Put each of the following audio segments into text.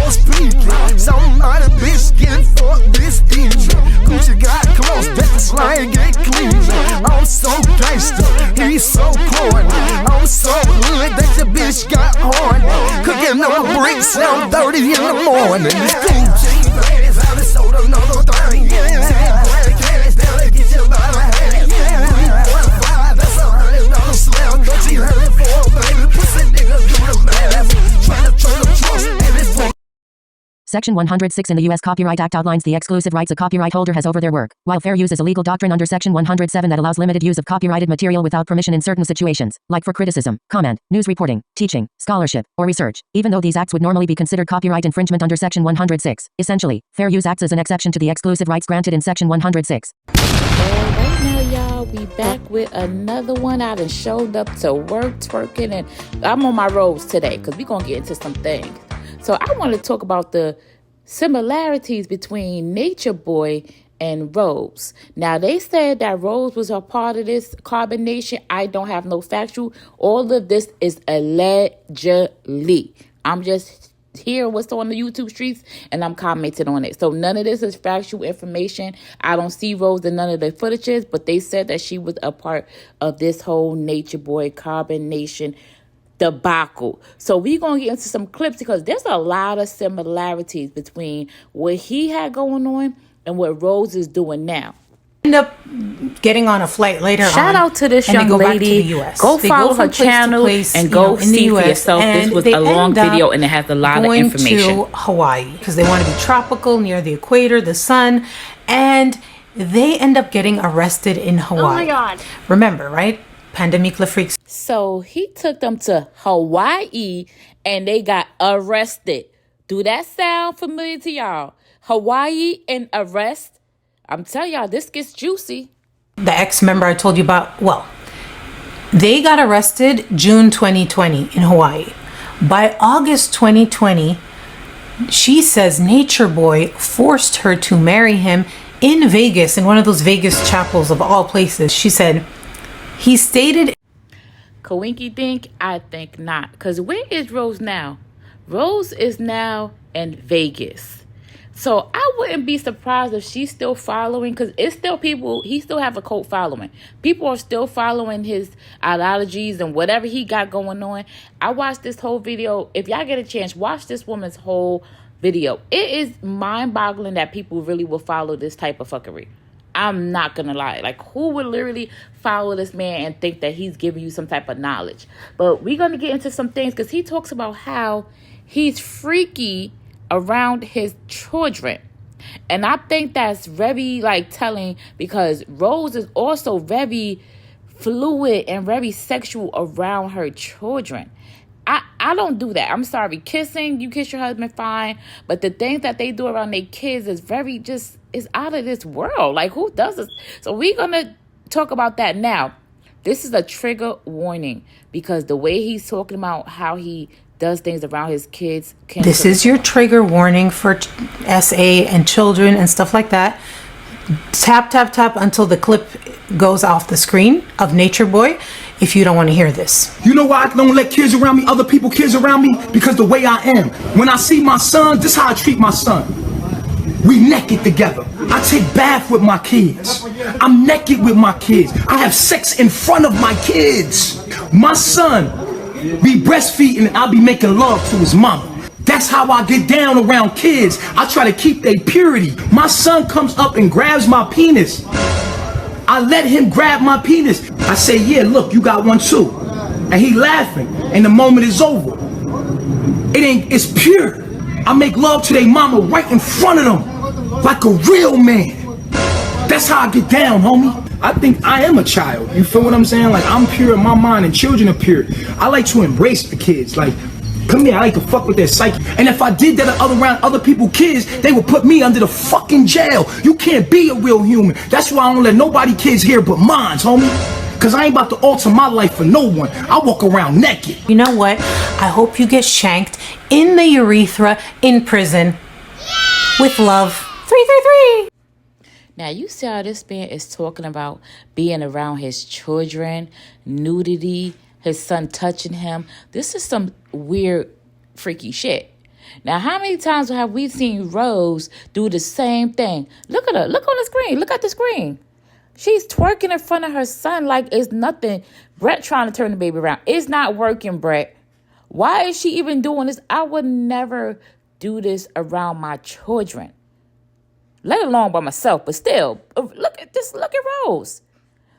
no speaking. Somebody bitch getting for this DJ. Gucci got close, bet the slang get clean. I'm so gangster, he's so corny. I'm so hood that your bitch got horny. Cooking up a brick, sound 30 in the morning. It's Gucci. Ladies out of soda, another thing. Cash down and get your body hand. That's $100 slam. Don't you heard it for, baby? Pussy niggas do the math. Try to turn the trust and it's for. Section 106 in the U.S. Copyright Act outlines the exclusive rights a copyright holder has over their work, while fair use is a legal doctrine under Section 107 that allows limited use of copyrighted material without permission in certain situations, like for criticism, comment, news reporting, teaching, scholarship, or research, even though these acts would normally be considered copyright infringement under Section 106. Essentially, fair use acts as an exception to the exclusive rights granted in Section 106. Right now, y'all, we back with another one. I done showed up to work, twerking, and I'm on my roads today because we're going to get into some things. So I want to talk about the similarities between Nature Boy and Rose. Now, they said that Rose was a part of this Carbon Nation. I don't have no factual. All of this is allegedly. I'm just hearing what's on the YouTube streets, and I'm commenting on it. So none of this is factual information. I don't see Rose in none of the footages, but they said that she was a part of this whole Nature Boy Carbon Nation debacle. So we're going to get into some clips because there's a lot of similarities between what he had going on and what Rose is doing now. End up getting on a flight later on. Shout out to this young lady. Go follow her channel and go see for yourself. This was a long video and it has a lot of information. Going to Hawaii because they want to be tropical, near the equator, the sun, and they end up getting arrested in Hawaii. Oh my God. Remember, right? Pandemic La Freaks. So he took them to Hawaii and they got arrested. Do that sound familiar to y'all? Hawaii and arrest? I'm telling y'all, this gets juicy. The ex-member I told you about, well, they got arrested June 2020 in Hawaii. By August 2020, she says Nature Boy forced her to marry him in Vegas, in one of those Vegas chapels of all places. She said, he stated... Kween think? I think not. Because where is Rose now? Rose is now in Vegas. So I wouldn't be surprised if she's still following, because it's still people, he still have a cult following. People are still following his ideologies and whatever he got going on. I watched this whole video. If y'all get a chance, watch this woman's whole video. It is mind-boggling that people really will follow this type of fuckery. I'm not going to lie. Like, who would literally follow this man and think that he's giving you some type of knowledge? But we're going to get into some things because he talks about how he's freaky around his children. And I think that's very, like, telling because Rose is also very fluid and very sexual around her children. I don't do that. I'm sorry. Kissing, you kiss your husband, fine. But the things that they do around their kids is very just, is out of this world. Like, who does this? So we're going to talk about that now. This is a trigger warning because the way he's talking about how he does things around his kids. This is your trigger warning for SA and children and stuff like that. Tap, tap, tap until the clip goes off the screen of Nature Boy if you don't want to hear this. You know why I don't let kids around me, other people kids around me? Because the way I am. When I see my son, this is how I treat my son. We naked together. I take bath with my kids. I'm naked with my kids. I have sex in front of my kids. My son be breastfeeding and I'll be making love to his mama. That's how I get down around kids. I try to keep their purity. My son comes up and grabs my penis. I let him grab my penis. I say, yeah, look, you got one too. And he laughing, and the moment is over. It's pure. I make love to their mama right in front of them, like a real man. That's how I get down, homie. I think I am a child. You feel what I'm saying? Like, I'm pure in my mind and children are pure. I like to embrace the kids. Like, come here, I like to fuck with their psyche. And if I did that around other people's kids, they would put me under the fucking jail. You can't be a real human. That's why I don't let nobody kids here but mine, homie. Cause I ain't about to alter my life for no one. I walk around naked. You know what? I hope you get shanked in the urethra in prison. With love. 333. Now, you see how this man is talking about being around his children, nudity, his son touching him. This is some weird, freaky shit. Now, how many times have we seen Rose do the same thing? Look at her. Look on the screen. Look at the screen. She's twerking in front of her son like it's nothing. Brett trying to turn the baby around. It's not working, Brett. Why is she even doing this? I would never do this around my children, let alone by myself. But still, look at this. Look at Rose.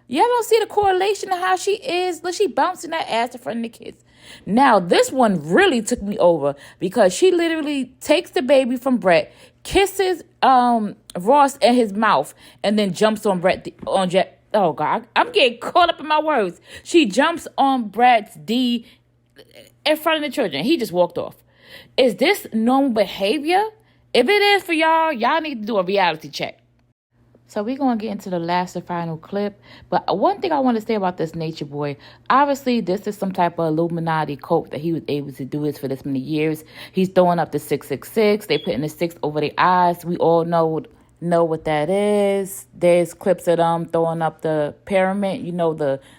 Y'all don't see the correlation of how she is. Look, she bouncing that ass in front of the kids. Now, this one really took me over because she literally takes the baby from Brett, kisses Ross in his mouth, and then jumps on Brett. Oh, God. I'm getting caught up in my words. She jumps on Brett's D in front of the children. He just walked off. Is this normal behavior? If it is for y'all, y'all need to do a reality check. So we're going to get into the last and final clip. But one thing I want to say about this Nature Boy, obviously this is some type of Illuminati cult that he was able to do this for this many years. He's throwing up the 666. They putting the 6 over their eyes. We all know what that is. There's clips of them throwing up the pyramid,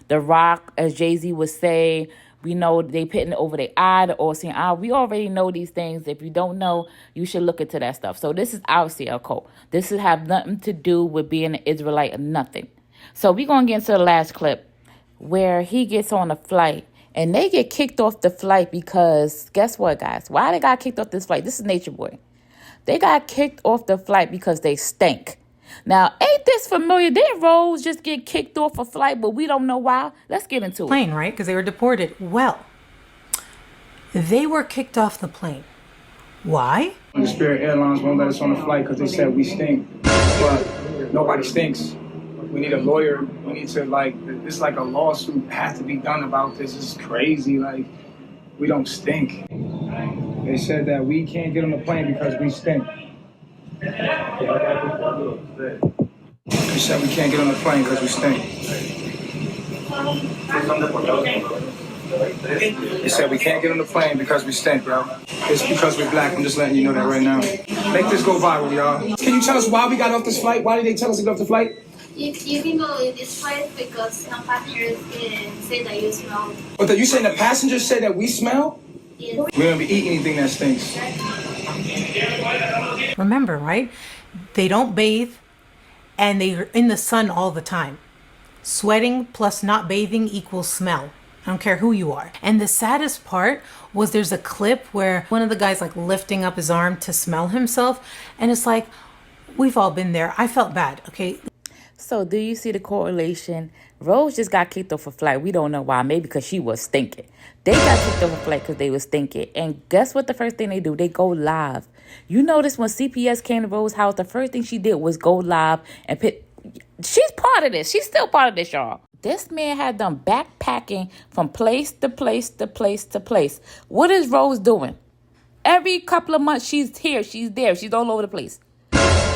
the rock, as Jay-Z would say. We know they putting it over their eye, the all-seeing eye. We already know these things. If you don't know, you should look into that stuff. So this is obviously a cult. This has have nothing to do with being an Israelite or nothing. So we're going to get into the last clip where he gets on a flight and they get kicked off the flight because, guess what, guys? Why they got kicked off this flight? This is Nature Boy. They got kicked off the flight because they stink. Now, ain't this familiar? Didn't Rose just get kicked off a flight, but we don't know why? Let's get into it. Plane, right? Because they were deported. Well, they were kicked off the plane. Why? The Spirit Airlines won't let us on the flight because they said we stink. But nobody stinks. We need a lawyer. We need to, this is like a lawsuit has to be done about this. It's crazy. We don't stink. They said that we can't get on the plane because we stink. They said we can't get on the plane because we stink. They said we can't get on the plane because we stink, yo. It's because we're black. I'm just letting you know that right now. Make this go viral, y'all. Can you tell us why we got off this flight? Why did they tell us to get off the flight? You can go in this flight because some passengers say that you smell. But you saying the passengers say that we smell? Yes. We don't be eating anything that stinks. Remember, right? They don't bathe and they're in the sun all the time. Sweating plus not bathing equals smell. I don't care who you are. And the saddest part was there's a clip where one of the guys lifting up his arm to smell himself. And it's like, we've all been there. I felt bad, okay? So do you see the correlation? Rose just got kicked off a flight. We don't know why. Maybe because she was stinking. They got kicked off a flight because they was stinking. And guess what the first thing they do? They go live. You notice when CPS came to Rose's house, the first thing she did was go live and put... She's part of this. She's still part of this, y'all. This man had them backpacking from place to place to place to place. What is Rose doing? Every couple of months, she's here. She's there. She's all over the place.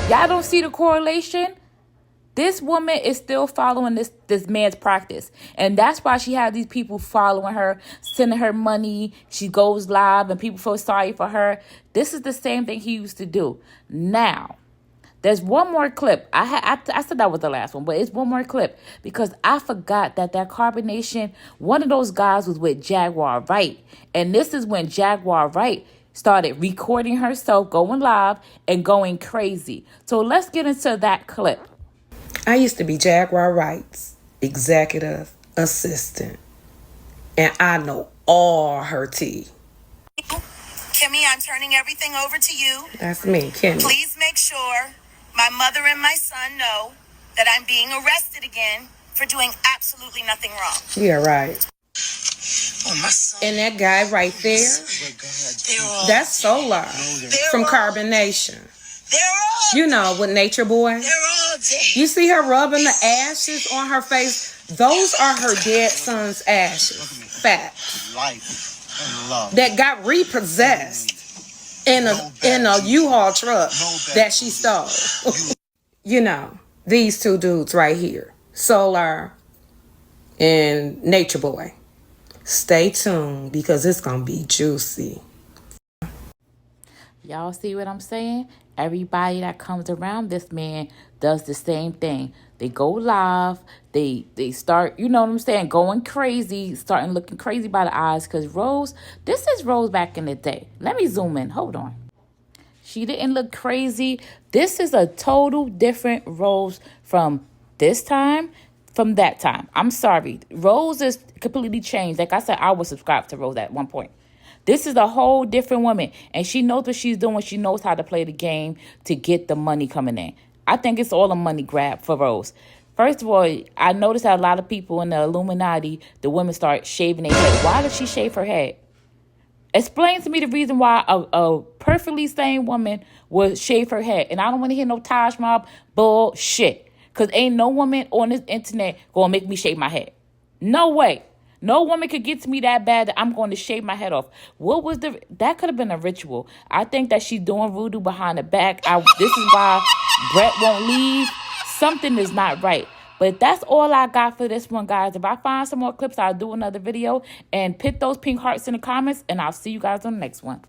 Y'all don't see the correlation? This woman is still following this man's practice. And that's why she had these people following her, sending her money. She goes live and people feel sorry for her. This is the same thing he used to do. Now, there's one more clip. I said that was the last one, but it's one more clip because I forgot that Carbonation, one of those guys was with Jaguar Wright. And this is when Jaguar Wright started recording herself, going live and going crazy. So let's get into that clip. I used to be Jaguar Wright's executive assistant, and I know all her tea. Kimmy, I'm turning everything over to you. That's me, Kimmy. Please make sure my mother and my son know that I'm being arrested again for doing absolutely nothing wrong. Yeah, right. Oh, my son. And that guy right there, that's Solar from Carbonation. They're all You know, with Nature Boy. They're all dead. You see her rubbing the ashes on her face? Those are her dead son's ashes. Facts. Life and love. That got repossessed in a U-Haul truck that she stole. You know, these two dudes right here, Solar and Nature Boy. Stay tuned because it's gonna be juicy. Y'all see what I'm saying? Everybody that comes around this man does the same thing. They go live. They start, you know what I'm saying, going crazy, starting looking crazy by the eyes. Because Rose, this is Rose back in the day. Let me zoom in. Hold on. She didn't look crazy. This is a total different Rose from this time, from that time. I'm sorry. Rose is completely changed. Like I said, I was subscribed to Rose at one point. This is a whole different woman, and she knows what she's doing. She knows how to play the game to get the money coming in. I think it's all a money grab for Rose. First of all, I noticed that a lot of people in the Illuminati, the women start shaving their head. Why does she shave her head? Explain to me the reason why a perfectly sane woman would shave her head. And I don't want to hear no Taj Mob bullshit. Because ain't no woman on this internet going to make me shave my head. No way. No woman could get to me that bad that I'm going to shave my head off. That could have been a ritual. I think that she's doing voodoo behind the back. This is why Brett won't leave. Something is not right. But that's all I got for this one, guys. If I find some more clips, I'll do another video. And put those pink hearts in the comments. And I'll see you guys on the next one.